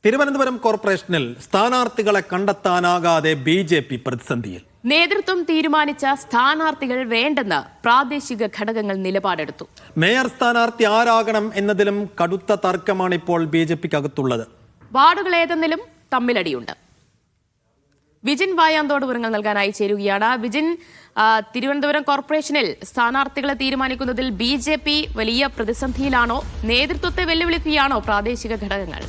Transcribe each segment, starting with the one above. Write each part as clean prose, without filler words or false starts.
തിരുവനന്തപുരം കോർപ്പറേഷനിൽ സ്ഥാനാർത്ഥികളെ കണ്ടെത്താനാകാതെ ബി.ജെ.പി. പ്രതിസന്ധിയിൽ. നേതൃത്വം തീരുമാനിച്ച സ്ഥാനാർത്ഥികൾ വേണ്ടെന്ന് പ്രാദേശിക ഘടകങ്ങൾ നിലപാടെടുത്തു. മേയർ സ്ഥാനാർത്ഥി ആരാകണം എന്നതിലും കടുത്ത തർക്കമാണ് ഇപ്പോൾ ബി.ജെ.പിക്കകത്തുള്ളത്. വാർഡുകൾ ഏതെന്നിലും തമ്മിലടിയുണ്ട്. വിജിൻ വായാന്തോട് വിവരങ്ങൾ നൽകാനായി ചേരുകയാണ്. വിജിൻ, തിരുവനന്തപുരം കോർപ്പറേഷനിൽ സ്ഥാനാർത്ഥികളെ തീരുമാനിക്കുന്നതിൽ ബി.ജെ.പി. വലിയ പ്രതിസന്ധിയിലാണോ? നേതൃത്വത്തെ വെല്ലുവിളിക്കുകയാണോ പ്രാദേശിക ഘടകങ്ങൾ?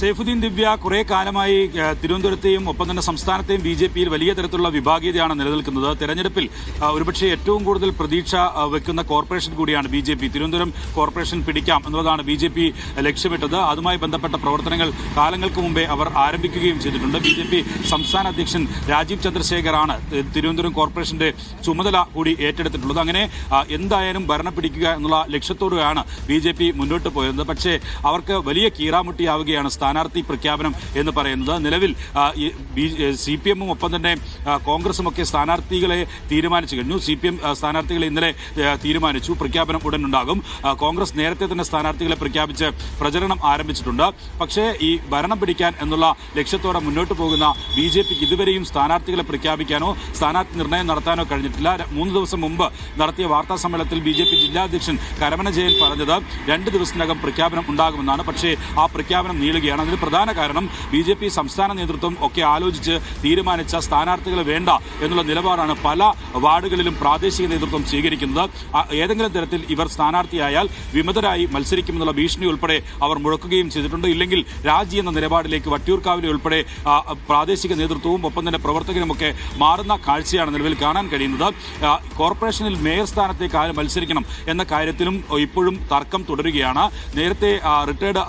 സൈഫുദ്ദീൻ ദിവ്യ, കുറെ കാലമായി തിരുവനന്തപുരത്തെയും ഒപ്പം തന്നെ സംസ്ഥാനത്തെയും ബി.ജെ.പിയിൽ വലിയ തരത്തിലുള്ള വിഭാഗീയതയാണ് നിലനിൽക്കുന്നത്. തെരഞ്ഞെടുപ്പിൽ ഒരുപക്ഷെ ഏറ്റവും കൂടുതൽ പ്രതീക്ഷ വെക്കുന്ന കോർപ്പറേഷൻ കൂടിയാണ് ബി.ജെ.പി. തിരുവനന്തപുരം കോർപ്പറേഷൻ പിടിക്കാം എന്നുള്ളതാണ് ബി.ജെ.പി. ലക്ഷ്യമിട്ടത്. അതുമായി ബന്ധപ്പെട്ട പ്രവർത്തനങ്ങൾ കാലങ്ങൾക്ക് മുമ്പേ അവർ ആരംഭിക്കുകയും ചെയ്തിട്ടുണ്ട്. ബി.ജെ.പി. സംസ്ഥാന അധ്യക്ഷൻ രാജീവ് ചന്ദ്രശേഖറാണ് തിരുവനന്തപുരം കോർപ്പറേഷന്റെ ചുമതല കൂടി ഏറ്റെടുത്തിട്ടുള്ളത്. അങ്ങനെ എന്തായാലും ഭരണം പിടിക്കുക എന്നുള്ള ലക്ഷ്യത്തോടെയാണ് ബി.ജെ.പി. മുന്നോട്ട് പോയത്. പക്ഷേ അവർക്ക് വലിയ കീറാമുട്ടിയാവുകയാണ് സ്ഥാനാർത്ഥി പ്രഖ്യാപനം എന്ന് പറയുന്നത്. നിലവിൽ CPM-ഉം ഒപ്പം തന്നെ കോൺഗ്രസും ഒക്കെ സ്ഥാനാർത്ഥികളെ തീരുമാനിച്ചു കഴിഞ്ഞു. CPM സ്ഥാനാർത്ഥികളെ ഇന്നലെ തീരുമാനിച്ചു. പ്രഖ്യാപനം ഉടൻ ഉണ്ടാകും. കോൺഗ്രസ് നേരത്തെ തന്നെ സ്ഥാനാർത്ഥികളെ പ്രഖ്യാപിച്ച് പ്രചരണം ആരംഭിച്ചിട്ടുണ്ട്. പക്ഷേ ഈ ഭരണം പിടിക്കാൻ എന്നുള്ള ലക്ഷ്യത്തോടെ മുന്നോട്ട് പോകുന്ന ബി.ജെ.പിക്ക് ഇതുവരെയും സ്ഥാനാർത്ഥികളെ പ്രഖ്യാപിക്കാനോ സ്ഥാനാർത്ഥി നിർണയം നടത്താനോ കഴിഞ്ഞിട്ടില്ല. 3 ദിവസം മുമ്പ് നടത്തിയ വാർത്താ സമ്മേളനത്തിൽ ബി.ജെ.പി. ജില്ലാ അധ്യക്ഷൻ കരമന ജയൻ പറഞ്ഞത് 2 ദിവസത്തിനകം പ്രഖ്യാപനം ഉണ്ടാകുമെന്നാണ്. പക്ഷേ ആ പ്രഖ്യാപനം നീളുകയാണ്. അതിന് പ്രധാന കാരണം ബി.ജെ.പി. സംസ്ഥാന നേതൃത്വം ഒക്കെ ആലോചിച്ച് തീരുമാനിച്ച സ്ഥാനാർത്ഥികളെ വേണ്ട എന്നുള്ള നിലപാടാണ് പല വാർഡുകളിലും പ്രാദേശിക നേതൃത്വം സ്വീകരിക്കുന്നത്. ഏതെങ്കിലും തരത്തിൽ ഇവർ സ്ഥാനാർത്ഥിയായാൽ വിമതരായി മത്സരിക്കുമെന്നുള്ള ഭീഷണി ഉൾപ്പെടെ അവർ മുഴക്കുകയും ചെയ്തിട്ടുണ്ട്. ഇല്ലെങ്കിൽ രാജി എന്ന നിലപാടിലേക്ക് വട്ടിയൂർക്കാവിലെ ഉൾപ്പെടെ പ്രാദേശിക നേതൃത്വവും ഒപ്പം തന്നെ പ്രവർത്തകരുമൊക്കെ മാറുന്ന കാഴ്ചയാണ് നിലവിൽ കാണാൻ കഴിയുന്നത്. കോർപ്പറേഷനിൽ മേയർ സ്ഥാനത്തേക്ക് ആര് മത്സരിക്കണം എന്ന കാര്യത്തിലും ഇപ്പോഴും തർക്കം തുടരുകയാണ്. നേരത്തെ റിട്ടയർഡ്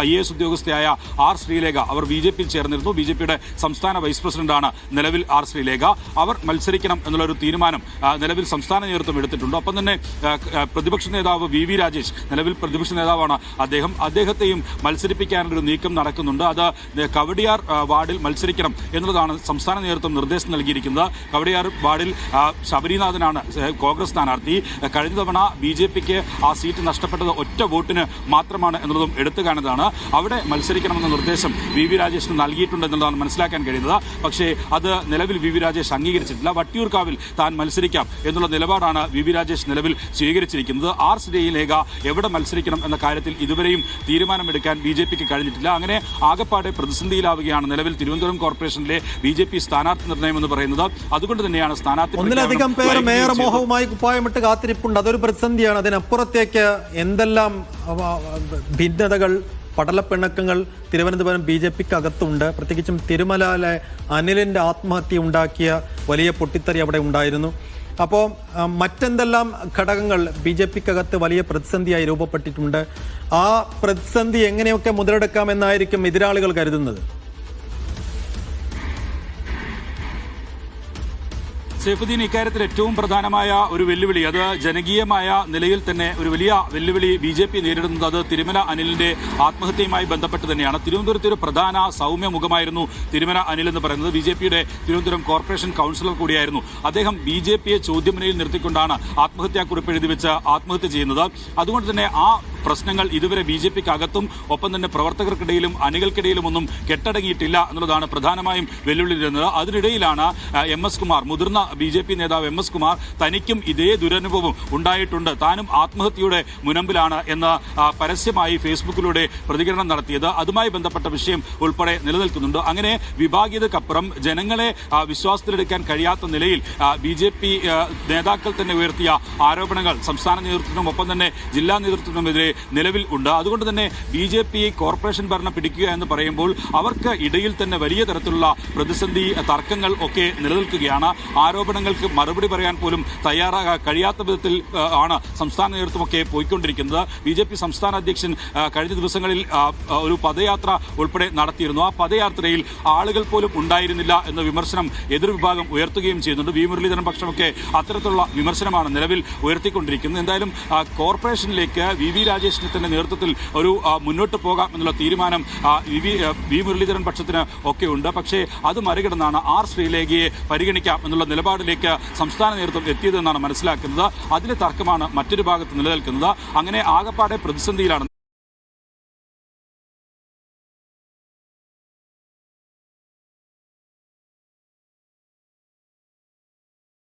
IAS ഉദ്യോഗസ്ഥയായ ആർ ശ്രീലേഖ അവർ ബി.ജെ.പിയിൽ ചേർന്നിരുന്നു. ബി.ജെ.പിയുടെ സംസ്ഥാന വൈസ് പ്രസിഡന്റാണ് നിലവിൽ ആർ ശ്രീലേഖ. അവർ മത്സരിക്കണം എന്നുള്ളൊരു തീരുമാനം നിലവിൽ സംസ്ഥാന നേതൃത്വം എടുത്തിട്ടുണ്ട്. ഒപ്പം തന്നെ പ്രതിപക്ഷ നേതാവ് VV രാജേഷ്, നിലവിൽ പ്രതിപക്ഷ നേതാവാണ് അദ്ദേഹത്തെയും മത്സരിപ്പിക്കാനുള്ളൊരു നീക്കം നടക്കുന്നുണ്ട്. അത് കവടിയാർ വാർഡിൽ മത്സരിക്കണം എന്നുള്ളതാണ് സംസ്ഥാന നേതൃത്വം നിർദ്ദേശം നൽകിയിരിക്കുന്നത്. കവടിയാർ വാർഡിൽ ശബരിനാഥനാണ് കോൺഗ്രസ് സ്ഥാനാർത്ഥി. കഴിഞ്ഞ തവണ ബി.ജെ.പിക്ക് ആ സീറ്റ് നഷ്ടപ്പെട്ടത് ഒറ്റ വോട്ടിന് മാത്രമാണ് എന്നുള്ളതും എടുത്തു കാണുന്നതാണ്. അവിടെ മത്സരിക്കണമെന്ന നിർദ്ദേശം VV രാജേഷിന് നൽകിയിട്ടുണ്ട് എന്നുള്ളതാണ് മനസ്സിലാക്കാൻ കഴിയുന്നത്. പക്ഷേ അത് നിലവിൽ VV രാജേഷ് അംഗീകരിച്ചിട്ടില്ല. വട്ടിയൂർക്കാവിൽ താൻ മത്സരിക്കാം എന്നുള്ള നിലപാടാണ് VV രാജേഷ് നിലവിൽ സ്വീകരിച്ചിരിക്കുന്നത്. ആർ ശ്രീലേഖ എവിടെ മത്സരിക്കണം എന്ന കാര്യത്തിൽ ഇതുവരെയും തീരുമാനമെടുക്കാൻ ബി.ജെ.പിക്ക് കഴിഞ്ഞിട്ടില്ല. അങ്ങനെ ആകപ്പാടെ പ്രതിസന്ധിയിലാവുകയാണ് നിലവിൽ തിരുവനന്തപുരം കോർപ്പറേഷനിലെ ബി.ജെ.പി. സ്ഥാനാർത്ഥി നിർണയം എന്ന് പറയുന്നത്. അതുകൊണ്ട് തന്നെയാണ് സ്ഥാനാർത്ഥി ഒന്നിലധികം പേർ മേയർ മോഹവുമായി കുപ്പായമിട്ട് കാത്തിരിപ്പുണ്ട്. അതൊരു പ്രതിസന്ധിയാണ്. അതിനപ്പുറത്തേക്ക് എന്തെല്ലാം ഭിന്നതകൾ, പടലപ്പിണക്കങ്ങൾ തിരുവനന്തപുരം ബി.ജെ.പിക്ക് അകത്തുണ്ട്. പ്രത്യേകിച്ചും തിരുമലയിലെ അനിലിൻ്റെ ആത്മഹത്യ ഉണ്ടാക്കിയ വലിയ പൊട്ടിത്തെറി അവിടെ ഉണ്ടായിരുന്നു. അപ്പോൾ മറ്റെന്തെല്ലാം ഘടകങ്ങൾ ബി.ജെ.പിക്കകത്ത് വലിയ പ്രതിസന്ധിയായി രൂപപ്പെട്ടിട്ടുണ്ട്. ആ പ്രതിസന്ധി എങ്ങനെയൊക്കെ മുതലെടുക്കാമെന്നായിരിക്കും എതിരാളികൾ കരുതുന്നത്. സൈഫുദ്ദീൻ, ഇക്കാര്യത്തിൽ ഏറ്റവും പ്രധാനമായ ഒരു വെല്ലുവിളി, അത് ജനകീയമായ നിലയിൽ തന്നെ ഒരു വലിയ വെല്ലുവിളി ബി.ജെ.പി. നേരിടുന്നത് അത് തിരുമല അനിലിന്റെ ആത്മഹത്യയുമായി ബന്ധപ്പെട്ട് തന്നെയാണ്. തിരുവനന്തപുരത്തെ ഒരു പ്രധാന സൗമ്യ മുഖമായിരുന്നു തിരുമല അനിൽ എന്ന് പറയുന്നത്. ബി.ജെ.പിയുടെ തിരുവനന്തപുരം കോർപ്പറേഷൻ കൗൺസിലർ കൂടിയായിരുന്നു. അദ്ദേഹം ബി.ജെ.പിയെ ചോദ്യമുനയിൽ നിർത്തിക്കൊണ്ടാണ് ആത്മഹത്യാക്കുറിപ്പ് എഴുതി വെച്ച് ആത്മഹത്യ ചെയ്യുന്നത്. അതുകൊണ്ട് തന്നെ ആ പ്രശ്നങ്ങൾ ഇതുവരെ ബി.ജെ.പിക്ക് അകത്തും ഒപ്പം തന്നെ പ്രവർത്തകർക്കിടയിലും അണികൾക്കിടയിലും ഒന്നും കെട്ടടങ്ങിയിട്ടില്ല എന്നുള്ളതാണ് പ്രധാനമായും വെല്ലുവിളി വരുന്നത്. അതിനിടയിലാണ് MS കുമാർ, മുതിർന്ന ബി.ജെ.പി. നേതാവ് MS കുമാർ, തനിക്കും ഇതേ ദുരനുഭവം ഉണ്ടായിട്ടുണ്ട്, താനും ആത്മഹത്യയുടെ മുനമ്പിലാണ് എന്ന് പരസ്യമായി ഫേസ്ബുക്കിലൂടെ പ്രതികരണം നടത്തിയത്. അതുമായി ബന്ധപ്പെട്ട വിഷയം ഉൾപ്പെടെ നിലനിൽക്കുന്നുണ്ട്. അങ്ങനെ വിഭാഗീയതക്കപ്പുറം ജനങ്ങളെ വിശ്വാസത്തിലെടുക്കാൻ കഴിയാത്ത നിലയിൽ ബി.ജെ.പി. നേതാക്കൾ തന്നെ ഉയർത്തിയ ആരോപണങ്ങൾ സംസ്ഥാന നേതൃത്വത്തിനും ഒപ്പം തന്നെ ജില്ലാ നേതൃത്വത്തിനുമെതിരെ നിലവിൽ ഉണ്ട്. അതുകൊണ്ട് തന്നെ ബി.ജെ.പി. കോർപ്പറേഷൻ ഭരണം പിടിക്കുക എന്ന് പറയുമ്പോൾ അവർക്ക് ഇടയിൽ തന്നെ വലിയ തരത്തിലുള്ള പ്രതിസന്ധി, തർക്കങ്ങൾ ഒക്കെ നിലനിൽക്കുകയാണ്. ആരോപണങ്ങൾക്ക് മറുപടി പറയാൻ പോലും തയ്യാറാകാൻ കഴിയാത്ത വിധത്തിൽ ആണ് സംസ്ഥാന നേതൃത്വമൊക്കെ പോയിക്കൊണ്ടിരിക്കുന്നത്. ബി.ജെ.പി. സംസ്ഥാന അധ്യക്ഷൻ കഴിഞ്ഞ ദിവസങ്ങളിൽ ഒരു പദയാത്ര ഉൾപ്പെടെ നടത്തിയിരുന്നു. ആ പദയാത്രയിൽ ആളുകൾ പോലും ഉണ്ടായിരുന്നില്ല എന്ന വിമർശനം എതിർവിഭാഗം ഉയർത്തുകയും ചെയ്യുന്നുണ്ട്. വി മുരളീധരൻ പക്ഷമൊക്കെ അത്തരത്തിലുള്ള വിമർശനമാണ് നിലവിൽ ഉയർത്തിക്കൊണ്ടിരിക്കുന്നത്. എന്തായാലും കോർപ്പറേഷനിലേക്ക് VV രാജേഷ് രാജേഷിന്റെ നേതൃത്വത്തിൽ ഒരു മുന്നോട്ട് പോകാം എന്നുള്ള തീരുമാനം വി മുരളീധരൻ പക്ഷത്തിന് ഒക്കെ ഉണ്ട്. പക്ഷേ അത് മറികടന്നാണ് ആർ ശ്രീലേഖയെ പരിഗണിക്കാം എന്നുള്ള നിലപാടിലേക്ക് സംസ്ഥാന നേതൃത്വം എത്തിയതെന്നാണ് മനസ്സിലാക്കുന്നത്. അതിലെ തർക്കമാണ് മറ്റൊരു ഭാഗത്ത് നിലനിൽക്കുന്നത്. അങ്ങനെ ആകപ്പാടെ പ്രതിസന്ധിയിലാണ്.